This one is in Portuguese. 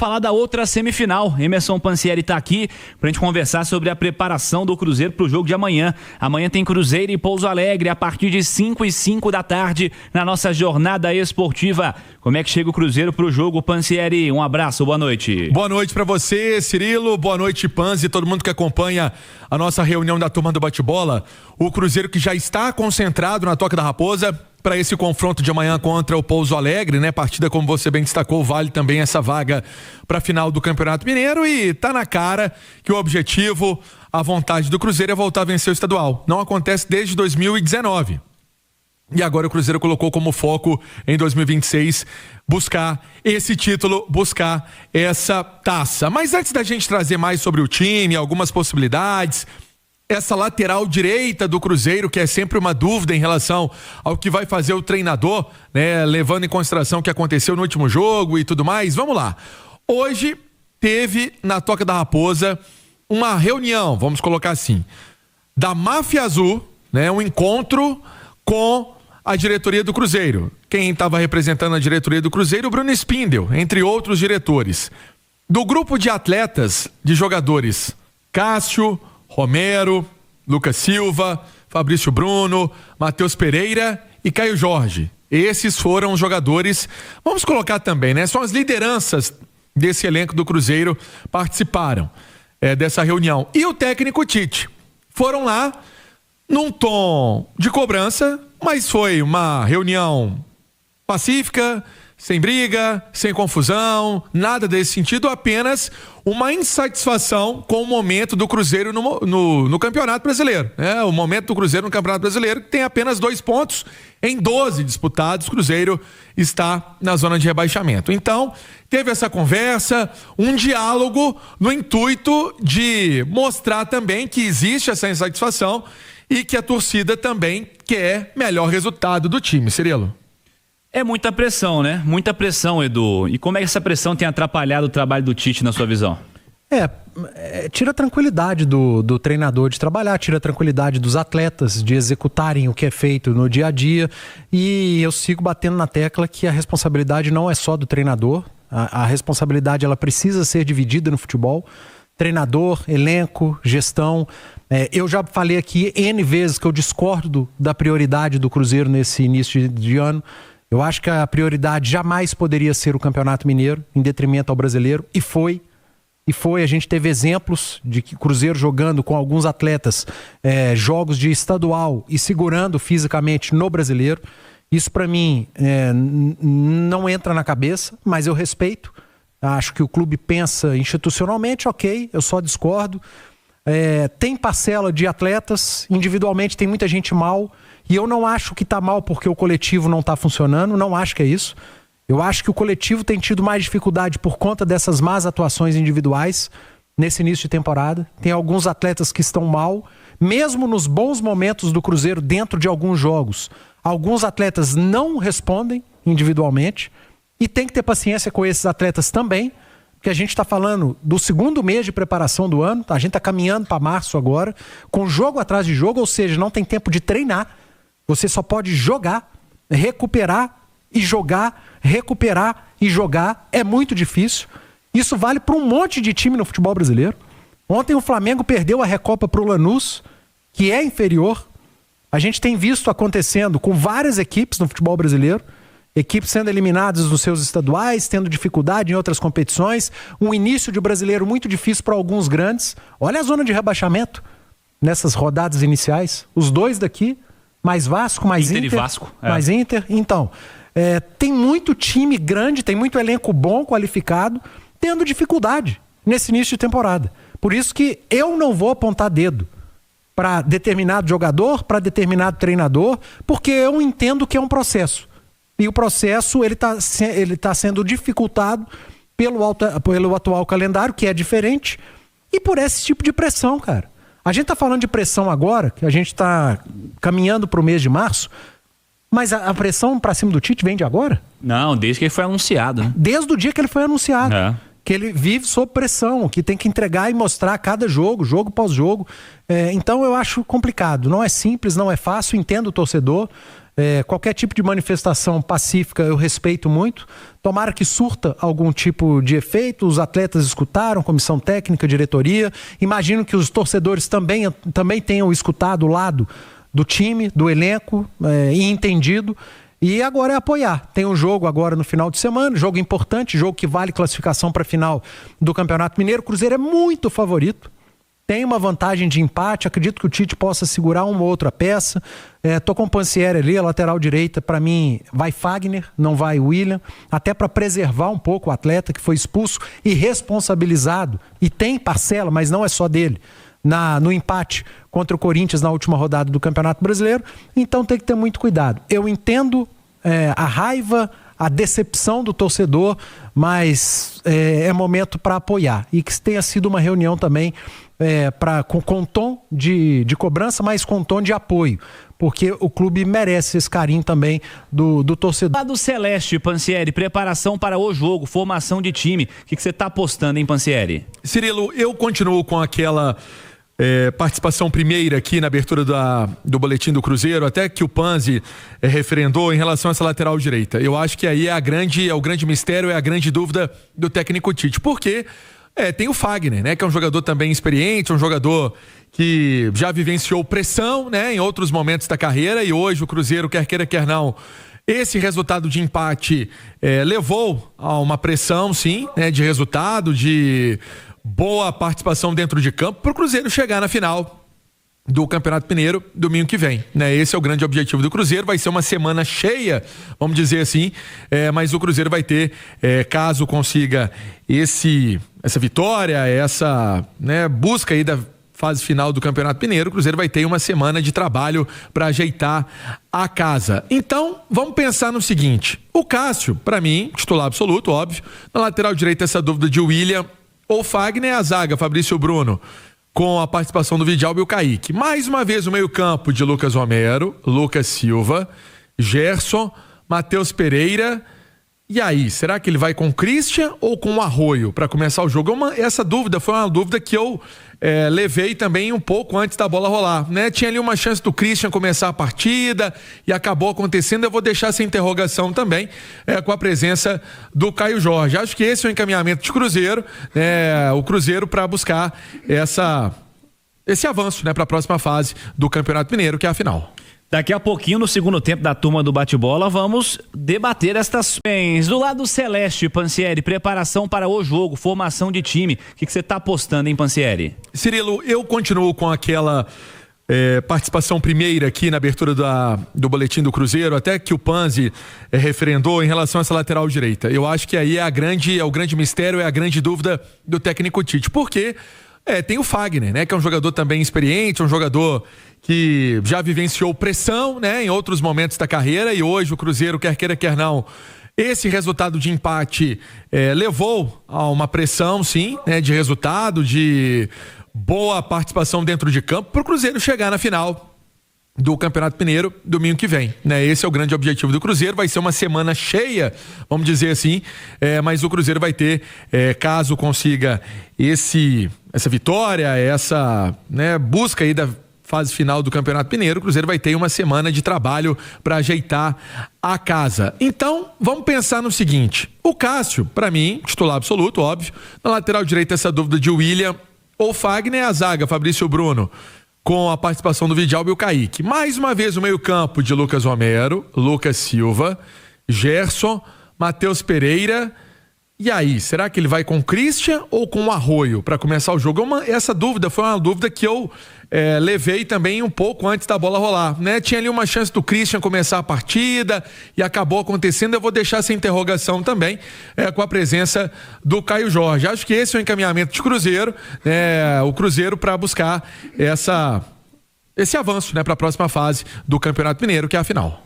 falar da outra semifinal. Emerson Pansieri está aqui para a gente conversar sobre a preparação do Cruzeiro para o jogo de amanhã. Amanhã tem Cruzeiro e Pouso Alegre a partir de 5h05 da tarde na nossa jornada esportiva. Como é que chega o Cruzeiro para o jogo, Pansieri? Um abraço, boa noite. Boa noite para você, Cirilo. Boa noite, Pansi, todo mundo que acompanha a nossa reunião da turma do bate-bola. O Cruzeiro que já está concentrado na Toca da Raposa para esse confronto de amanhã contra o Pouso Alegre, né? Partida, como você bem destacou, vale também essa vaga para a final do Campeonato Mineiro e tá na cara que o objetivo, a vontade do Cruzeiro é voltar a vencer o estadual. Não acontece desde 2019. E agora o Cruzeiro colocou como foco em 2026 buscar esse título, buscar essa taça. Mas antes da gente trazer mais sobre o time, algumas possibilidades, essa lateral direita do Cruzeiro, que é sempre uma dúvida em relação ao que vai fazer o treinador, né? Levando em consideração o que aconteceu no último jogo e tudo mais. Vamos lá. Hoje teve na Toca da Raposa uma reunião, vamos colocar assim, da Máfia Azul, né? Um encontro com a diretoria do Cruzeiro. Quem estava representando a diretoria do Cruzeiro? O Bruno Spindel, entre outros diretores. Do grupo de atletas, de jogadores, Cássio, Romero, Lucas Silva, Fabrício Bruno, Matheus Pereira e Caio Jorge. Esses foram os jogadores, vamos colocar também, né? São as lideranças desse elenco do Cruzeiro, participaram dessa reunião. E o técnico Tite. Foram lá num tom de cobrança, mas foi uma reunião pacífica, sem briga, sem confusão, nada desse sentido, apenas uma insatisfação com o momento do Cruzeiro no Campeonato Brasileiro. O momento do Cruzeiro no Campeonato Brasileiro tem apenas 2 pontos em 12 disputados. O Cruzeiro está na zona de rebaixamento. Então, teve essa conversa, um diálogo no intuito de mostrar também que existe essa insatisfação e que a torcida também quer melhor resultado do time. Cirilo? É muita pressão, né? Muita pressão, Edu. E como é que essa pressão tem atrapalhado o trabalho do Tite, na sua visão? Tira a tranquilidade do treinador de trabalhar, tira a tranquilidade dos atletas de executarem o que é feito no dia a dia. E eu sigo batendo na tecla que a responsabilidade não é só do treinador. A responsabilidade, ela precisa ser dividida no futebol. Treinador, elenco, gestão. Eu já falei aqui N vezes que eu discordo da prioridade do Cruzeiro nesse início de ano. Eu acho que a prioridade jamais poderia ser o Campeonato Mineiro, em detrimento ao brasileiro, e foi. A gente teve exemplos de que Cruzeiro jogando com alguns atletas jogos de estadual e segurando fisicamente no brasileiro. Isso para mim não entra na cabeça, mas eu respeito. Acho que o clube pensa institucionalmente, ok, eu só discordo. Tem parcela de atletas, individualmente tem muita gente mal, e eu não acho que está mal porque o coletivo não está funcionando, não acho que é isso. Eu acho que o coletivo tem tido mais dificuldade por conta dessas más atuações individuais nesse início de temporada. Tem alguns atletas que estão mal, mesmo nos bons momentos do Cruzeiro dentro de alguns jogos. Alguns atletas não respondem individualmente e tem que ter paciência com esses atletas também, porque a gente está falando do segundo mês de preparação do ano, a gente está caminhando para março agora, com jogo atrás de jogo, ou seja, não tem tempo de treinar. Você só pode jogar, recuperar e jogar, recuperar e jogar. É muito difícil. Isso vale para um monte de time no futebol brasileiro. Ontem o Flamengo perdeu a Recopa para o Lanús, que é inferior. A gente tem visto acontecendo com várias equipes no futebol brasileiro. Equipes sendo eliminadas dos seus estaduais, tendo dificuldade em outras competições. Um início de brasileiro muito difícil para alguns grandes. Olha a zona de rebaixamento nessas rodadas iniciais. Os 2 daqui, mais Vasco, mais Inter. E Vasco. Mais Inter. Então, tem muito time grande, tem muito elenco bom, qualificado, tendo dificuldade nesse início de temporada. Por isso que eu não vou apontar dedo para determinado jogador, para determinado treinador, porque eu entendo que é um processo. E o processo ele tá sendo dificultado pelo atual calendário, que é diferente, e por esse tipo de pressão, cara. A gente tá falando de pressão agora, que a gente tá caminhando pro mês de março, mas a pressão pra cima do Tite vem de agora? Não, desde que ele foi anunciado. Né? Desde o dia que ele foi anunciado. Que ele vive sob pressão, que tem que entregar e mostrar cada jogo, jogo após jogo. Então eu acho complicado. Não é simples, não é fácil, entendo o torcedor. Qualquer tipo de manifestação pacífica eu respeito muito. Tomara que surta algum tipo de efeito. Os atletas escutaram, comissão técnica, diretoria. Imagino que os torcedores também tenham escutado o lado do time, do elenco, e entendido. E agora é apoiar. Tem um jogo agora no final de semana, jogo importante, jogo que vale classificação para a final do Campeonato Mineiro. O Cruzeiro é muito favorito. Tem uma vantagem de empate, acredito que o Tite possa segurar uma ou outra peça. Tô com o Pansieri ali, a lateral direita, para mim, vai Fagner, não vai William, até para preservar um pouco o atleta que foi expulso e responsabilizado, e tem parcela, mas não é só dele, no empate contra o Corinthians na última rodada do Campeonato Brasileiro. Então tem que ter muito cuidado. Eu entendo a raiva, a decepção do torcedor, mas é momento para apoiar, e que tenha sido uma reunião também com tom de cobrança, mas com tom de apoio, porque o clube merece esse carinho também do torcedor. Lá do Celeste, Pansieri, preparação para o jogo, formação de time, o que você está apostando, hein, Pansieri? Cirilo, eu continuo com aquela participação primeira aqui na abertura do boletim do Cruzeiro, até que o Panzi referendou em relação a essa lateral direita. Eu acho que aí é o grande mistério, é a grande dúvida do técnico Tite. Por quê? Tem o Fagner, né? Que é um jogador também experiente, um jogador que já vivenciou pressão, né? Em outros momentos da carreira, e hoje o Cruzeiro, quer queira, quer não, esse resultado de empate levou a uma pressão, sim, né? De resultado, de boa participação dentro de campo, para o Cruzeiro chegar na final do Campeonato Mineiro domingo que vem, né? Esse é o grande objetivo do Cruzeiro. Vai ser uma semana cheia, vamos dizer assim, mas o Cruzeiro vai ter, caso consiga essa vitória, essa, né, busca aí da fase final do Campeonato Mineiro, o Cruzeiro vai ter uma semana de trabalho para ajeitar a casa. Então, vamos pensar no seguinte: o Cássio, para mim, titular absoluto, óbvio. Na lateral direita, essa dúvida de William ou Fagner, a zaga, Fabrício Bruno, com a participação do Vidal e o Kaique. Mais uma vez o meio-campo de Lucas Romero, Lucas Silva, Gerson, Matheus Pereira. E aí, será que ele vai com o Christian ou com o Arroio para começar o jogo? Essa dúvida foi uma dúvida que eu levei também um pouco antes da bola rolar, né? Tinha ali uma chance do Christian começar a partida e acabou acontecendo. Eu vou deixar essa interrogação também com a presença do Caio Jorge. Acho que esse é o encaminhamento de Cruzeiro, o Cruzeiro para buscar esse avanço, né, para a próxima fase do Campeonato Mineiro, que é a final. Daqui a pouquinho, no segundo tempo da turma do bate-bola, vamos debater estas bens. Do lado celeste, Pansieri, preparação para o jogo, formação de time. O que você está apostando, hein, Pansieri? Cirilo, eu continuo com aquela participação primeira aqui na abertura do boletim do Cruzeiro, até que o Panzi referendou em relação a essa lateral direita. Eu acho que aí é o grande mistério, é a grande dúvida do técnico Tite. Por quê? Tem o Fagner, né? Que é um jogador também experiente, um jogador que já vivenciou pressão, né? Em outros momentos da carreira, e hoje o Cruzeiro, quer queira, quer não, esse resultado de empate levou a uma pressão, sim, né? De resultado, de boa participação dentro de campo, para o Cruzeiro chegar na final do Campeonato Mineiro domingo que vem, né? Esse é o grande objetivo do Cruzeiro. Vai ser uma semana cheia, vamos dizer assim, mas o Cruzeiro vai ter, caso consiga essa vitória, essa, né, busca aí da fase final do Campeonato Mineiro, o Cruzeiro vai ter uma semana de trabalho para ajeitar a casa. Então, vamos pensar no seguinte: o Cássio, para mim, titular absoluto, óbvio. Na lateral direita, essa dúvida de William ou Fagner, a zaga, Fabrício Bruno, com a participação do Vidal e o Kaique. Mais uma vez o meio-campo de Lucas Romero, Lucas Silva, Gerson, Matheus Pereira. E aí, será que ele vai com o Christian ou com o Arroio para começar o jogo? Essa dúvida foi uma dúvida que eu levei também um pouco antes da bola rolar, né? Tinha ali uma chance do Christian começar a partida e acabou acontecendo. Eu vou deixar essa interrogação também com a presença do Caio Jorge. Acho que esse é o encaminhamento de Cruzeiro, o Cruzeiro para buscar esse avanço, né, para a próxima fase do Campeonato Mineiro, que é a final.